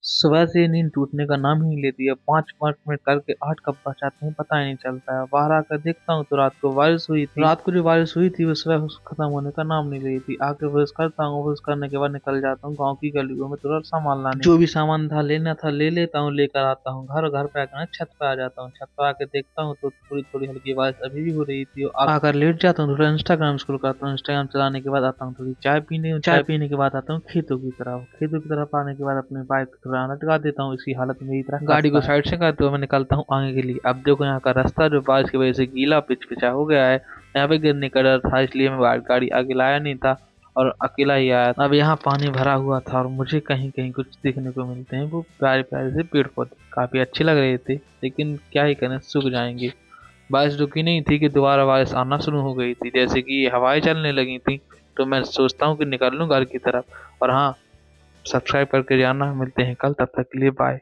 सुबह से नींद टूटने का नाम ही नहीं लेती है। 5-5 मिनट करके 8 कब बज जाते हैं पता ही नहीं चलता है। बाहर आकर देखता हूँ तो रात को बारिश हुई थी। रात को जो बारिश हुई थी वो सुबह खत्म होने का नाम नहीं ले रही थी। आके ब्रश करता हूँ, ब्रश करने के बाद निकल जाता हूँ गाँव की गलियों में थोड़ा सामान लाने। जो भी सामान था लेना था ले लेता हूँ, लेकर आता हूँ घर। घर पे आकर ना छत पे आ जाता हूँ। छत पर आके देखता हूँ तो थोड़ी थोड़ी हल्की बारिश अभी भी हो रही थी। और आकर लेट जाता हूँ, थोड़ा इंस्टाग्राम स्क्रॉल करता हूँ। इंस्टाग्राम चलाने के बाद आता हूँ थोड़ी चाय पीने। चाय पीने के बाद आता हूँ खेतों की तरफ। खेतों की तरफ आने के बाद अपनी बाइक थोड़ा लटका देता हूँ। इसी हालत में मेरी तरह गाड़ी को साइड से करते हुए मैं निकलता हूँ आगे के लिए। अब देखो यहाँ का रास्ता जो बारिश की वजह से गीला पिच पिचा हो गया है। यहाँ पे गिरने का डर था, इसलिए मैं गाड़ी आगे लाया नहीं था और अकेला ही आया। अब यहाँ पानी भरा हुआ था और मुझे कहीं कहीं कुछ देखने को मिलते हैं। वो प्यारे प्यारे से पेड़ पौधे काफी अच्छे लग रहे थे, लेकिन क्या ही करें, सूख जाएंगे। बारिश रुकी नहीं थी कि दोबारा बारिश आना शुरू हो गई थी, जैसे कि हवाएं चलने लगी थी। तो मैं सोचता हूँ कि निकल लूँ घर की तरफ। और हाँ, सब्सक्राइब करके जाना। मिलते हैं कल, तब तक के लिए बाय।